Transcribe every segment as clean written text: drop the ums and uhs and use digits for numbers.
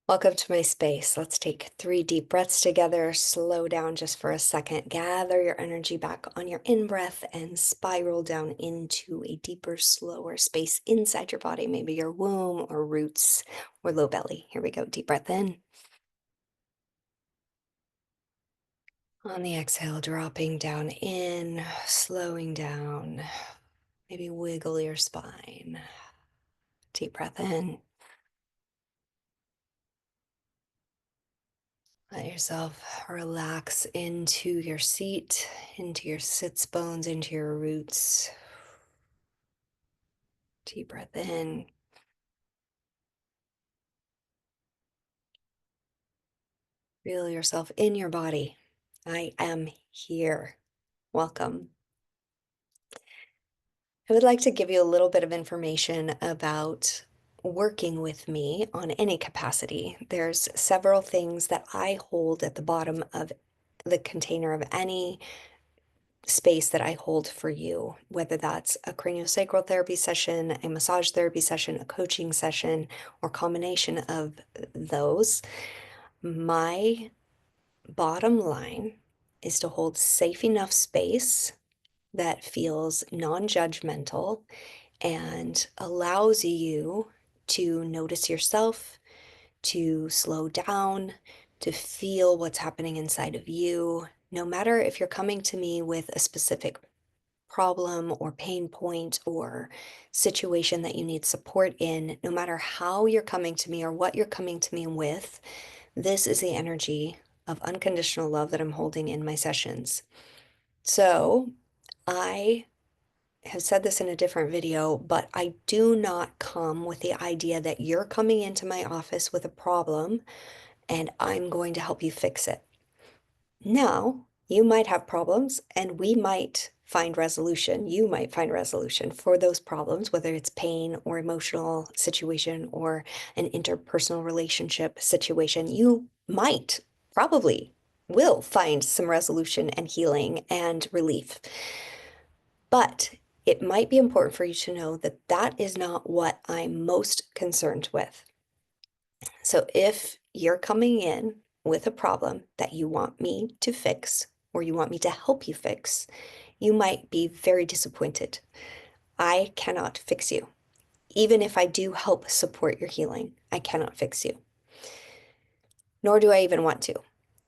Welcome to my space. Let's take 3 deep breaths together. Slow down just for a second. Gather your energy back on your in-breath and spiral down into a deeper, slower space inside your body, maybe your womb or roots or low belly. Here we go. Deep breath in. On the exhale, dropping down in, slowing down. Maybe wiggle your spine. Deep breath in. Let yourself relax into your seat, into your sits bones, into your roots. Deep breath in. Feel yourself in your body. I am here. Welcome. I would like to give you a little bit of information about working with me on any capacity. There's several things that I hold at the bottom of the container of any space that I hold for you, whether that's a craniosacral therapy session, a massage therapy session, a coaching session, or combination of those. My bottom line is to hold safe enough space that feels non-judgmental and allows you to notice yourself, to slow down, to feel what's happening inside of you. No matter if you're coming to me with a specific problem or pain point or situation that you need support in, no matter how you're coming to me or what you're coming to me with, this is the energy of unconditional love that I'm holding in my sessions. So I have said this in a different video, but I do not come with the idea that you're coming into my office with a problem and I'm going to help you fix it. Now, you might have problems and we might find resolution. You might find resolution for those problems, whether it's pain or emotional situation or an interpersonal relationship situation. You might, probably will find some resolution and healing and relief. But it might be important for you to know that that is not what I'm most concerned with. So if you're coming in with a problem that you want me to fix or you want me to help you fix, you might be very disappointed. I cannot fix you. Even if I do help support your healing, I cannot fix you. Nor do I even want to.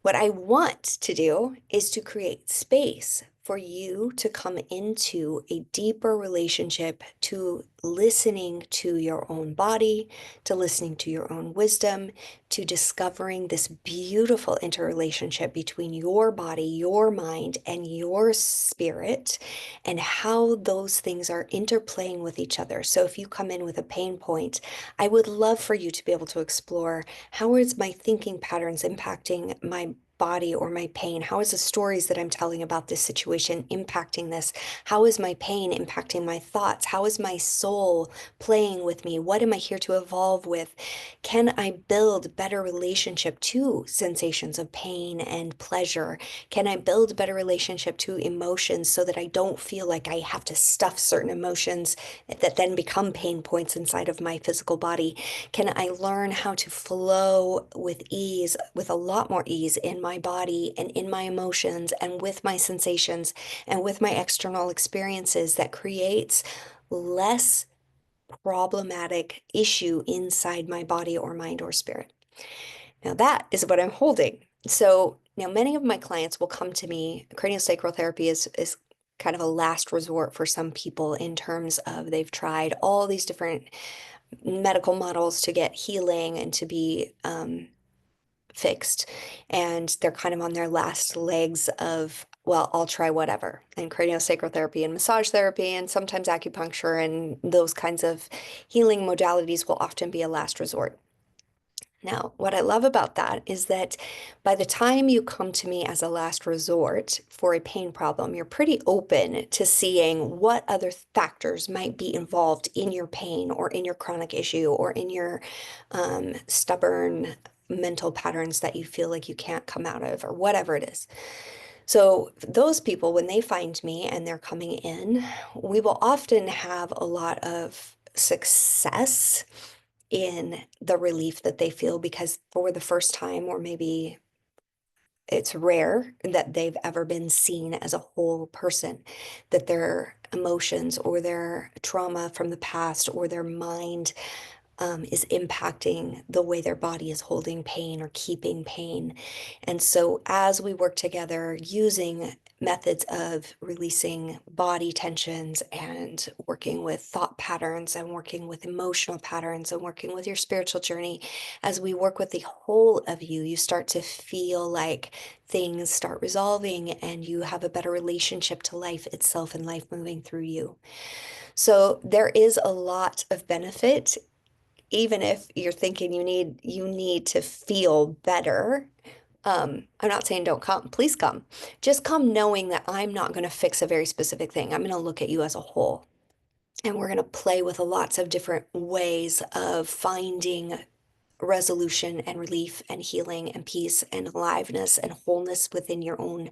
What I want to do is to create space for you to come into a deeper relationship to listening to your own body, to listening to your own wisdom, to discovering this beautiful interrelationship between your body, your mind, and your spirit, and how those things are interplaying with each other. So if you come in with a pain point, I would love for you to be able to explore, how is my thinking patterns impacting my body or my pain? How is the stories that I'm telling about this situation impacting this? How is my pain impacting my thoughts? How is my soul playing with me? What am I here to evolve with? Can I build better relationship to sensations of pain and pleasure? Can I build a better relationship to emotions so that I don't feel like I have to stuff certain emotions that then become pain points inside of my physical body? Can I learn how to flow with ease, with a lot more ease in my body and in my emotions and with my sensations and with my external experiences that creates less problematic issue inside my body or mind or spirit? Now that is what I'm holding. So now many of my clients will come to me. Craniosacral therapy is kind of a last resort for some people in terms of they've tried all these different medical models to get healing and to be fixed. And they're kind of on their last legs of, well, I'll try whatever. And craniosacral therapy and massage therapy and sometimes acupuncture and those kinds of healing modalities will often be a last resort. Now, what I love about that is that by the time you come to me as a last resort for a pain problem, you're pretty open to seeing what other factors might be involved in your pain or in your chronic issue or in your stubborn mental patterns that you feel like you can't come out of or whatever it is. So those people, when they find me and they're coming in, we will often have a lot of success in the relief that they feel because for the first time, or maybe it's rare that they've ever been seen as a whole person, that their emotions or their trauma from the past or their mind is impacting the way their body is holding pain or keeping pain. And so, as we work together using methods of releasing body tensions and working with thought patterns and working with emotional patterns and working with your spiritual journey, as we work with the whole of you, you start to feel like things start resolving and you have a better relationship to life itself and life moving through you. So there is a lot of benefit even if you're thinking you need to feel better. I'm not saying don't come, please come. Just come knowing that I'm not going to fix a very specific thing. I'm going to look at you as a whole. And we're going to play with lots of different ways of finding resolution and relief and healing and peace and aliveness and wholeness within your own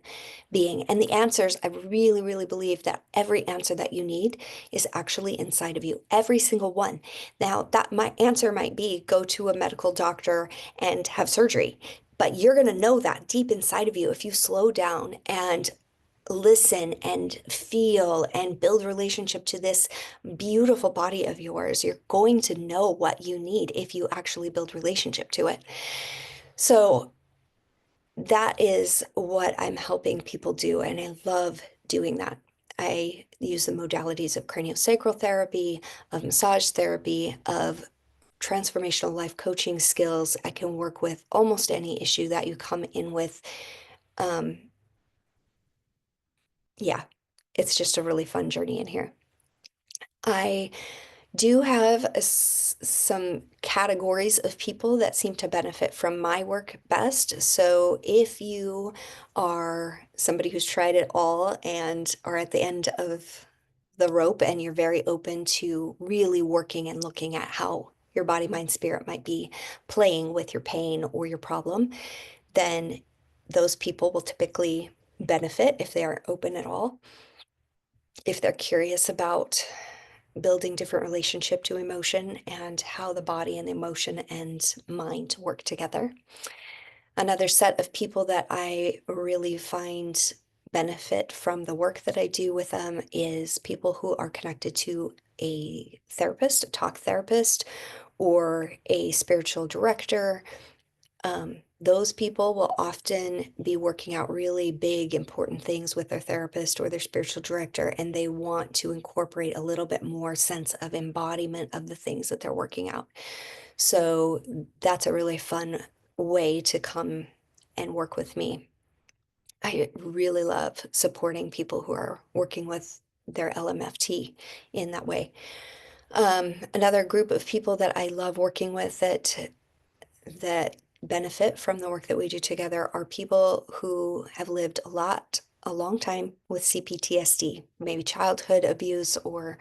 being. And the answers, I really, really believe that every answer that you need is actually inside of you, every single one. Now, that my answer might be go to a medical doctor and have surgery, but you're going to know that deep inside of you if you slow down and listen and feel and build relationship to this beautiful body of yours. You're going to know what you need if you actually build relationship to it. So that is what I'm helping people do, and I love doing that. I use the modalities of craniosacral therapy, of massage therapy, of transformational life coaching skills. I can work with almost any issue that you come in with. Um, yeah, it's just a really fun journey in here. I do have some categories of people that seem to benefit from my work best. So if you are somebody who's tried it all and are at the end of the rope and you're very open to really working and looking at how your body, mind, spirit might be playing with your pain or your problem, then those people will typically benefit if they are open at all. If they're curious about building different relationship to emotion and how the body and emotion and mind work together. Another set of people that I really find benefit from the work that I do with them is people who are connected to a therapist, a talk therapist, or a spiritual director. Those people will often be working out really big, important things with their therapist or their spiritual director, and they want to incorporate a little bit more sense of embodiment of the things that they're working out. So that's a really fun way to come and work with me. I really love supporting people who are working with their LMFT in that way. Another group of people that I love working with that benefit from the work that we do together are people who have lived a long time with CPTSD, maybe childhood abuse or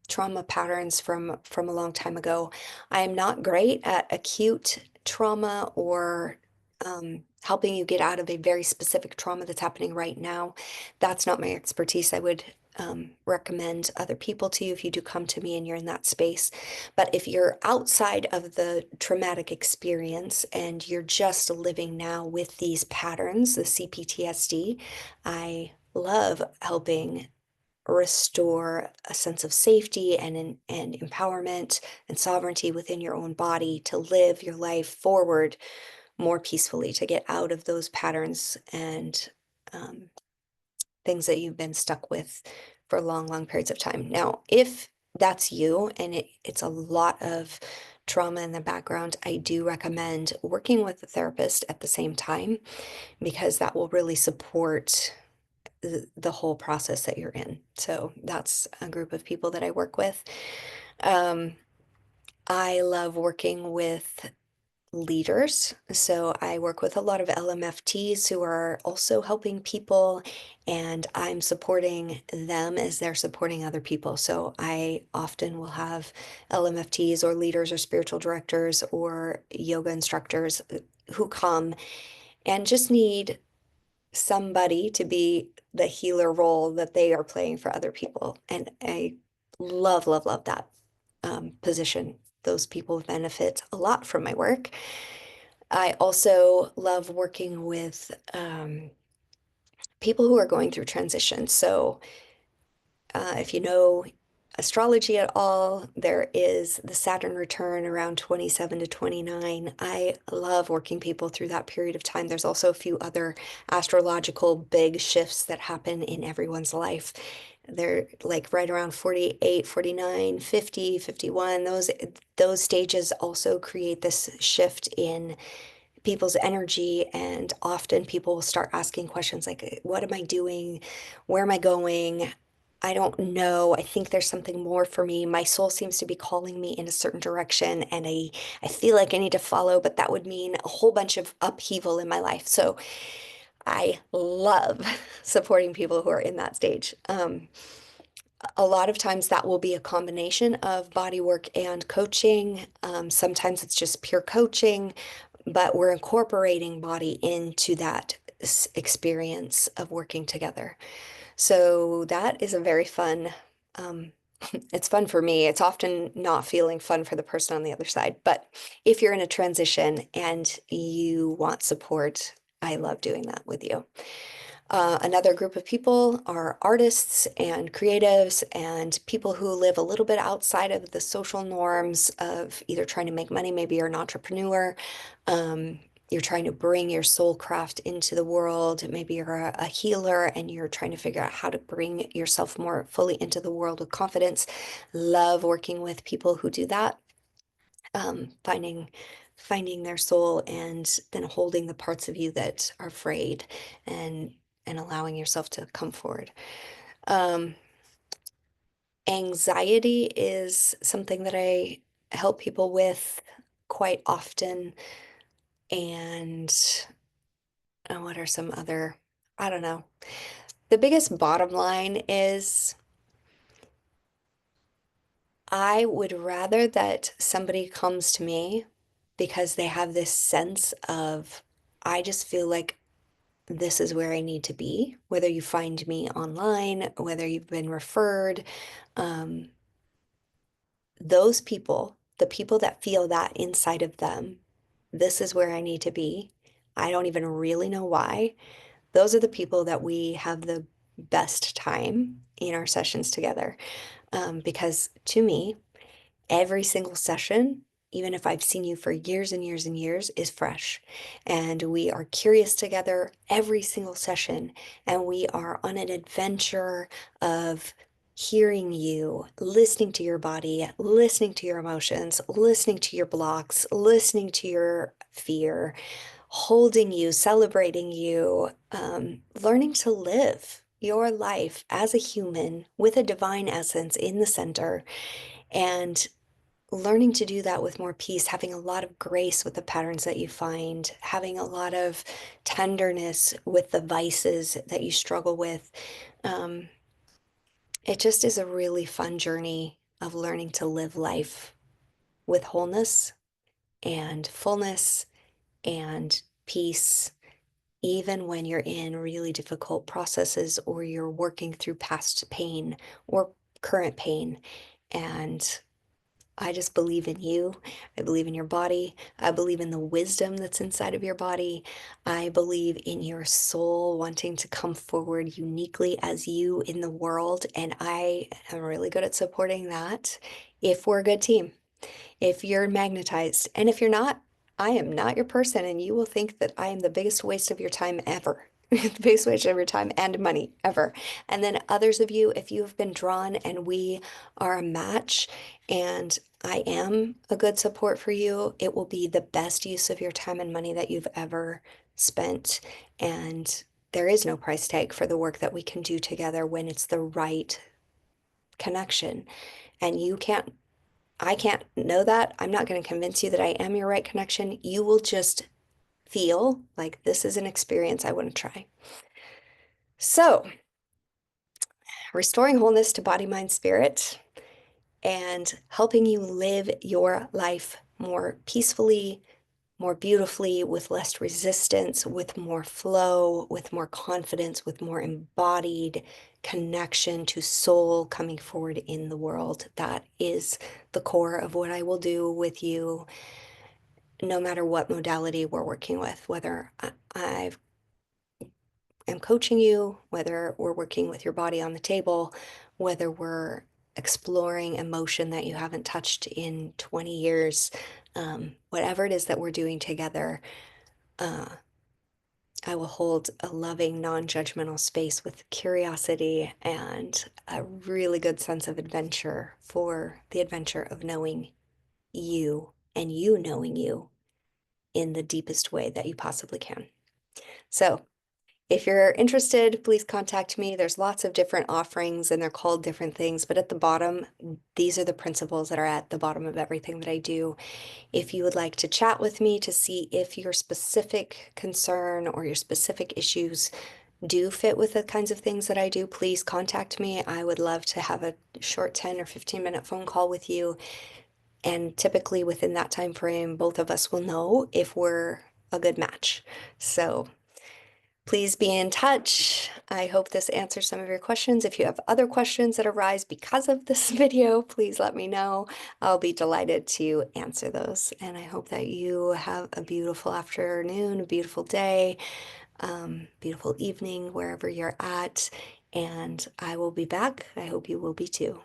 trauma patterns from a long time ago. I am not great at acute trauma or helping you get out of a very specific trauma that's happening right now. That's not my expertise. I would recommend other people to you if you do come to me and you're in that space. But if you're outside of the traumatic experience and you're just living now with these patterns, the CPTSD, I love helping restore a sense of safety and empowerment and sovereignty within your own body to live your life forward more peacefully, to get out of those patterns and um, things that you've been stuck with for long, long periods of time. Now, if that's you and it's a lot of trauma in the background, I do recommend working with a therapist at the same time because that will really support the whole process that you're in. So that's a group of people that I work with. Um, I love working with leaders. So I work with a lot of LMFTs who are also helping people, and I'm supporting them as they're supporting other people. So I often will have LMFTs or leaders or spiritual directors or yoga instructors who come and just need somebody to be the healer role that they are playing for other people. And I love, love, love that position those people benefit a lot from my work. I also love working with people who are going through transition. So if you know astrology at all, there is the Saturn return around 27 to 29. I love working people through that period of time. There's also a few other astrological big shifts that happen in everyone's life. They're like right around 48, 49, 50, 51. Those stages also create this shift in people's energy, and often people will start asking questions like, what am I doing? Where am I going? I don't know. I think there's something more for me. My soul seems to be calling me in a certain direction, and I feel like I need to follow, but that would mean a whole bunch of upheaval in my life. So I love supporting people who are in that stage. A lot of times that will be a combination of body work and coaching. Sometimes it's just pure coaching, but we're incorporating body into that experience of working together. So that is a very fun, um, it's fun for me. It's often not feeling fun for the person on the other side. But if you're in a transition and you want support, I love doing that with you. Another group of people are artists and creatives and people who live a little bit outside of the social norms of either trying to make money, maybe you're an entrepreneur, um, you're trying to bring your soul craft into the world, maybe you're a healer and you're trying to figure out how to bring yourself more fully into the world with confidence. Love working with people who do that, finding their soul and then holding the parts of you that are afraid and allowing yourself to come forward. Um, Anxiety is something that I help people with quite often. And what are some other, I don't know. The biggest bottom line is I would rather that somebody comes to me because they have this sense of, I just feel like this is where I need to be, whether you find me online, whether you've been referred. Um, those people, the people that feel that inside of them, this is where I need to be. I don't even really know why. Those are the people that we have the best time in our sessions together. Because to me, every single session, even if I've seen you for years and years and years, is fresh. And we are curious together every single session. And we are on an adventure of hearing you, listening to your body, listening to your emotions, listening to your blocks, listening to your fear, holding you, celebrating you, learning to live your life as a human with a divine essence in the center. And learning to do that with more peace, having a lot of grace with the patterns that you find, having a lot of tenderness with the vices that you struggle with. Um, it just is a really fun journey of learning to live life with wholeness and fullness and peace, even when you're in really difficult processes or you're working through past pain or current pain. And I just believe in you. I believe in your body. I believe in the wisdom that's inside of your body. I believe in your soul wanting to come forward uniquely as you in the world. And I am really good at supporting that if we're a good team, if you're magnetized. And if you're not, I am not your person, and you will think that I am the biggest waste of your time ever. The biggest waste of your time and money ever. And then others of you, if you have been drawn and we are a match and I am a good support for you, it will be the best use of your time and money that you've ever spent. And there is no price tag for the work that we can do together when it's the right connection. And I can't know that. I'm not going to convince you that I am your right connection. You will just feel like this is an experience I want to try. So, restoring wholeness to body, mind, spirit, and helping you live your life more peacefully, more beautifully, with less resistance, with more flow, with more confidence, with more embodied connection to soul coming forward in the world. That is the core of what I will do with you, no matter what modality we're working with, whether I am coaching you, whether we're working with your body on the table, whether we're exploring emotion that you haven't touched in 20 years, whatever it is that we're doing together. I will hold a loving, non-judgmental space with curiosity and a really good sense of adventure for the adventure of knowing you and you knowing you in the deepest way that you possibly can. So, if you're interested, please contact me. There's lots of different offerings and they're called different things, but at the bottom, these are the principles that are at the bottom of everything that I do. If you would like to chat with me to see if your specific concern or your specific issues do fit with the kinds of things that I do, please contact me. I would love to have a short 10 or 15-minute phone call with you. And typically within that time frame, both of us will know if we're a good match. So please be in touch. I hope this answers some of your questions. If you have other questions that arise because of this video, please let me know. I'll be delighted to answer those. And I hope that you have a beautiful afternoon, a beautiful day, beautiful evening, wherever you're at. And I will be back. I hope you will be too.